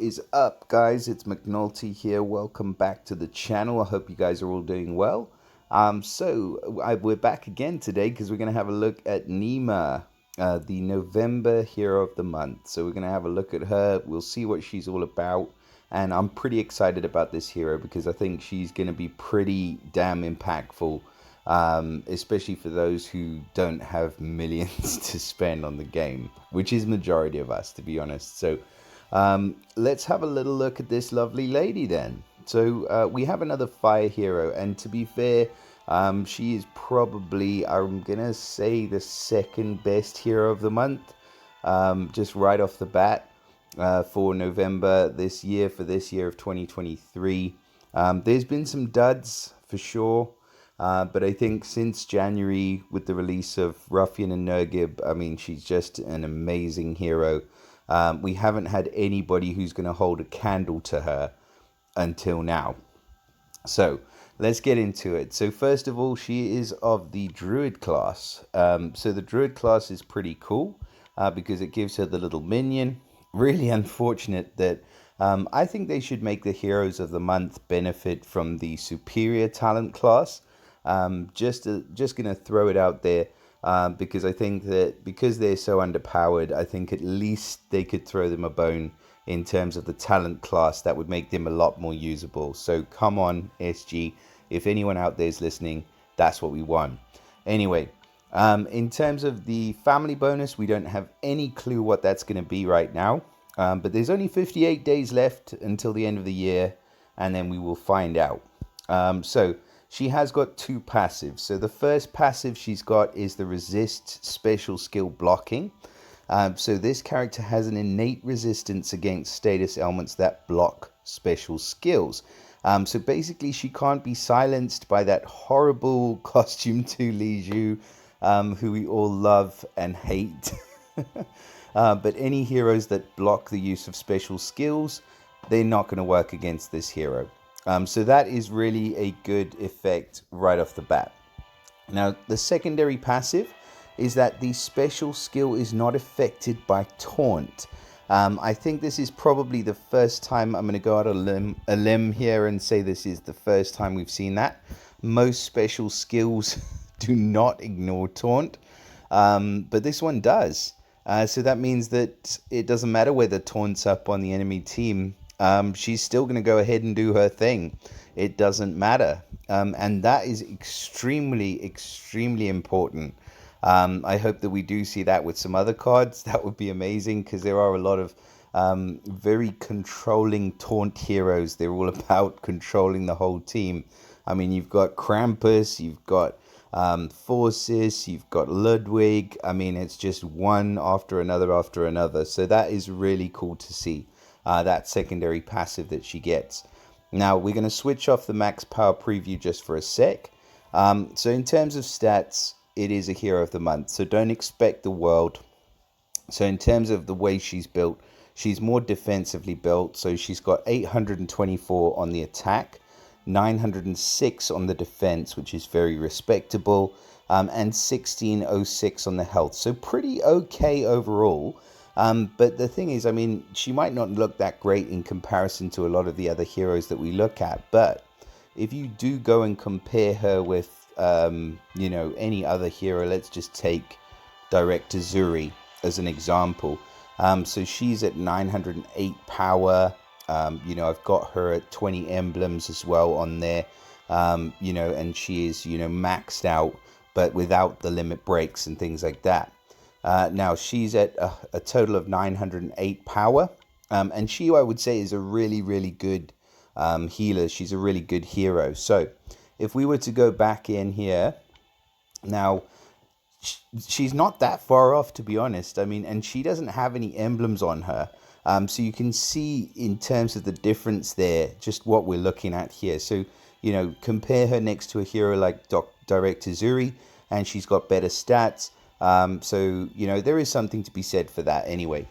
is up, guys? It's McNulty here. Welcome back to the channel. I hope you guys are all doing well. We're back again today because we're going to have a look at Neema, the November Hero of the Month. So we're going to have a look at her. We'll see what she's all about. And I'm pretty excited about this hero because I think she's going to be pretty damn impactful, especially for those who don't have millions to spend on the game, which is majority of us, to be honest. So let's have a little look at this lovely lady then. So we have another fire hero, and to be fair, she is probably, I'm gonna say, the second best hero of the month, just right off the bat, for November this year, for this year of 2023. There's been some duds for sure, but I think since January with the release of Ruffian and Nurgib, I mean, she's just an amazing hero. We haven't had anybody who's going to hold a candle to her until now. So let's get into it. So first of all, she is of the Druid class. So the Druid class is pretty cool because it gives her the little minion. Really unfortunate that I think they should make the Heroes of the Month benefit from the superior talent class. Just going to throw it out there. Because I think that because they're so underpowered, I think at least they could throw them a bone in terms of the talent class. That would make them a lot more usable. So come on, SG, if anyone out there is listening, that's what we want. Anyway, in terms of the family bonus, we don't have any clue what that's going to be right now. But there's only 58 days left until the end of the year, and then we will find out. She has got two passives. So the first passive she's got is the resist special skill blocking. So this character has an innate resistance against status elements that block special skills. So basically she can't be silenced by that horrible costume 2 Li Ju, who we all love and hate. But any heroes that block the use of special skills, they're not going to work against this hero. So that is really a good effect right off the bat. Now, the secondary passive is that the special skill is not affected by taunt. I think this is probably the first time I'm going to go out on a limb here and say this is the first time we've seen that. Most special skills do not ignore taunt, but this one does. So that means that it doesn't matter whether taunt's up on the enemy team. She's still going to go ahead and do her thing. It doesn't matter. And that is extremely, extremely important. I hope that we do see that with some other cards. That would be amazing because there are a lot of very controlling taunt heroes. They're all about controlling the whole team. I mean, you've got Krampus, you've got Forces, you've got Ludwig. I mean, it's just one after another after another. So that is really cool to see. That secondary passive that she gets. Now we're going to switch off the max power preview just for a sec. So in terms of stats, it is a hero of the month, so don't expect the world. So in terms of the way she's built, she's more defensively built. So she's got 824 on the attack, 906 on the defense, which is very respectable, and 1606 on the health. So pretty okay overall. But the thing is, I mean, she might not look that great in comparison to a lot of the other heroes that we look at. But if you do go and compare her with, any other hero, let's just take Director Zuri as an example. So she's at 908 power. I've got her at 20 emblems as well on there, and she is, maxed out, but without the limit breaks and things like that. Now she's at a total of 908 power, and she, I would say, is a really, really good healer. She's a really good hero. So if we were to go back in here, now she's not that far off, to be honest. I mean, and she doesn't have any emblems on her. So you can see in terms of the difference there, just what we're looking at here. So, compare her next to a hero like Director Zuri, and she's got better stats. So there is something to be said for that anyway.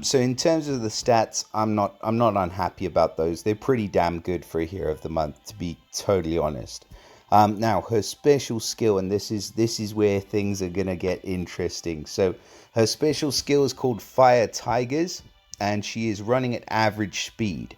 So in terms of the stats, I'm not unhappy about those. They're pretty damn good for a hero of the month, to be totally honest. Now her special skill, and this is where things are gonna get interesting. So her special skill is called Fire Tigers. and she is running at average speed.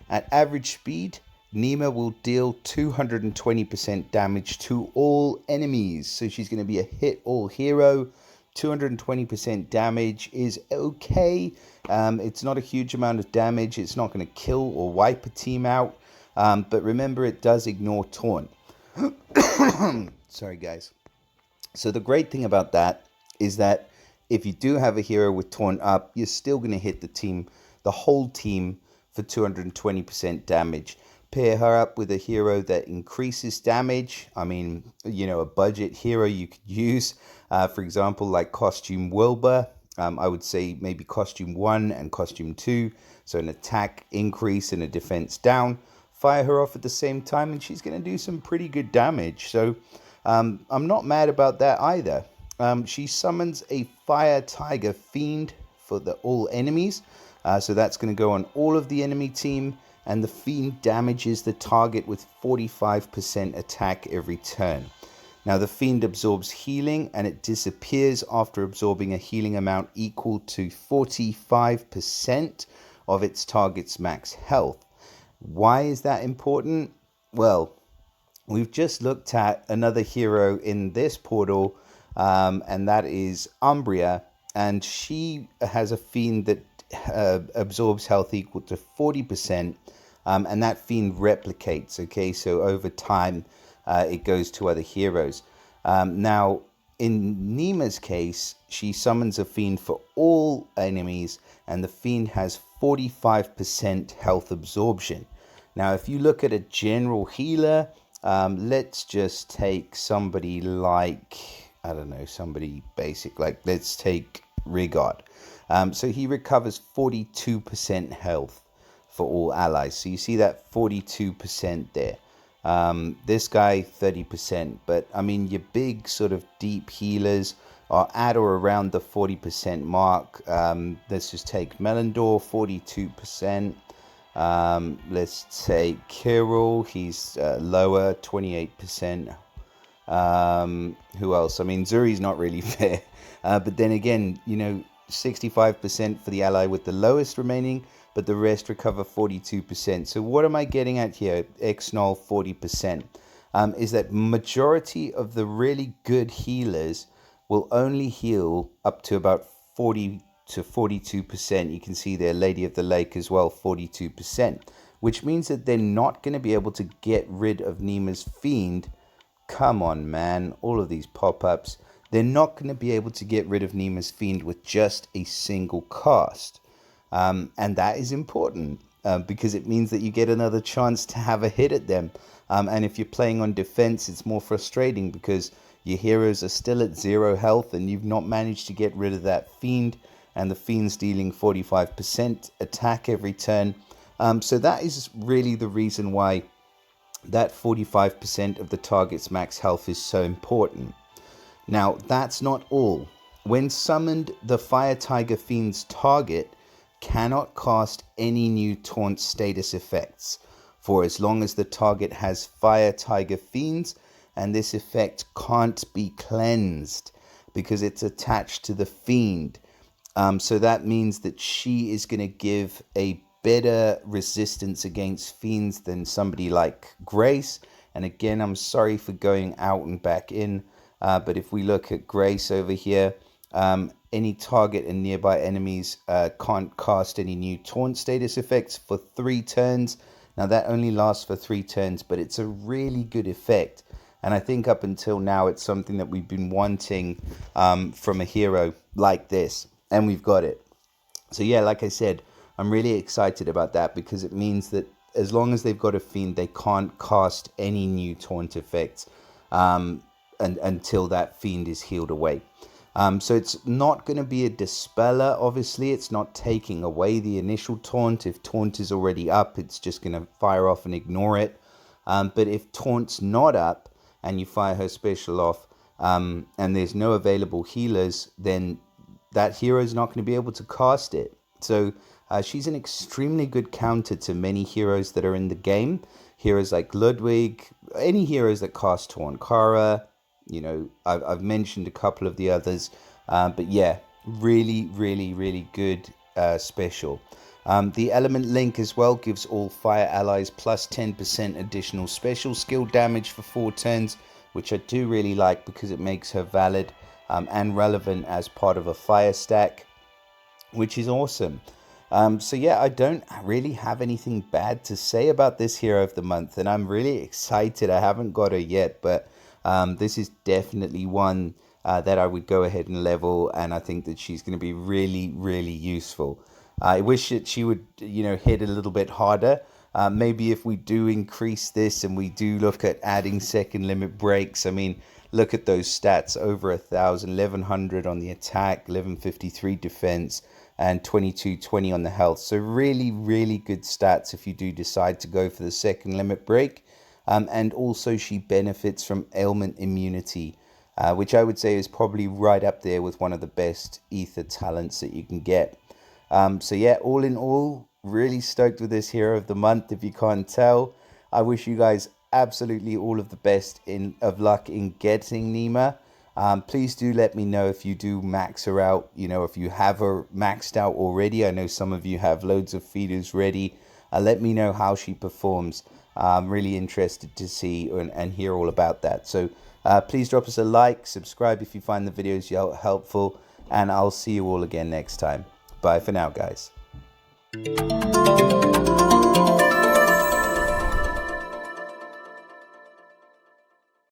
At average speed, Neema will deal 220% damage to all enemies. So she's going to be a hit all hero. 220% damage is okay. It's not a huge amount of damage. It's not going to kill or wipe a team out. But remember, it does ignore taunt. Sorry, guys. So the great thing about that is that if you do have a hero with taunt up, you're still going to hit the whole team for 220% damage. Pair her up with a hero that increases damage. I mean, a budget hero you could use, for example, like Costume Wilbur. I would say maybe Costume 1 and Costume 2. So an attack increase and a defense down. Fire her off at the same time and she's going to do some pretty good damage. So I'm not mad about that either. She summons a Fire Tiger Fiend for all enemies. So that's going to go on all of the enemy team. And the Fiend damages the target with 45% attack every turn. Now the Fiend absorbs healing and it disappears after absorbing a healing amount equal to 45% of its target's max health. Why is that important? Well, we've just looked at another hero in this portal, and that is Umbria, and she has a Fiend that absorbs health equal to 40%, and that Fiend replicates, okay? So over time, it goes to other heroes. Now, in Neema's case, she summons a Fiend for all enemies, and the Fiend has 45% health absorption. Now, if you look at a general healer, let's just take somebody like, I don't know, somebody basic, like let's take Rigard. So he recovers 42% health for all allies. So you see that 42% there. This guy 30%, but I mean your big sort of deep healers are at or around the 40% mark. Let's just take Melindor, 42%. Let's take Kirill, he's lower, 28%. Who else? I mean, Zuri's not really fair, but then again, 65% for the ally with the lowest remaining, but the rest recover 42%. So what am I getting at here? X-Null 40%. Is that majority of the really good healers will only heal up to about 40 to 42%. You can see there, Lady of the Lake as well, 42%, which means that they're not going to be able to get rid of Neema's Fiend. Come on, man, all of these pop-ups. They're not going to be able to get rid of Neema's Fiend with just a single cast. And that is important because it means that you get another chance to have a hit at them. And if you're playing on defense, it's more frustrating because your heroes are still at 0 health and you've not managed to get rid of that Fiend. And the Fiend's dealing 45% attack every turn. So that is really the reason why that 45% of the target's max health is so important. Now, that's not all. When summoned, the Fire Tiger Fiend's target cannot cast any new taunt status effects for as long as the target has Fire Tiger Fiends, and this effect can't be cleansed because it's attached to the Fiend. So that means that she is going to give a better resistance against Fiends than somebody like Grace. And again, I'm sorry for going out and back in, but if we look at Grace over here, any target and nearby enemies can't cast any new taunt status effects for 3 turns. Now that only lasts for 3 turns, but it's a really good effect. And I think up until now, it's something that we've been wanting from a hero like this. And we've got it. So yeah, like I said, I'm really excited about that because it means that as long as they've got a Fiend, they can't cast any new taunt effects until that Fiend is healed away. So it's not going to be a dispeller, obviously. It's not taking away the initial taunt. If taunt is already up, it's just going to fire off and ignore it. But if taunt's not up and you fire her special off and there's no available healers, then that hero is not going to be able to cast it. So she's an extremely good counter to many heroes that are in the game. Heroes like Ludwig, any heroes that cast Taunt. Kara, I've mentioned a couple of the others. But yeah, really, really, really good special. The element link as well gives all fire allies plus 10% additional special skill damage for 4 turns, which I do really like because it makes her valid and relevant as part of a fire stack, which is awesome. So yeah, I don't really have anything bad to say about this hero of the month, and I'm really excited. I haven't got her yet, but this is definitely one that I would go ahead and level, and I think that she's going to be really, really useful. I wish that she would, hit a little bit harder. Maybe if we do increase this and we do look at adding second limit breaks, I mean, look at those stats: over 1,000, 1,100 on the attack, 1153 defense, and 2220 on the health. So really, really good stats if you do decide to go for the second limit break. And also she benefits from ailment immunity, which I would say is probably right up there with one of the best ether talents that you can get. So yeah, all in all, really stoked with this hero of the month. If you can't tell, I wish you guys absolutely all of the best of luck in getting Neema. Please do let me know if you do max her out, if you have her maxed out already. I know some of you have loads of feeders ready. Let me know how she performs. I'm really interested to see and hear all about that. So please drop us a like, subscribe if you find the videos helpful, and I'll see you all again next time. Bye for now, guys.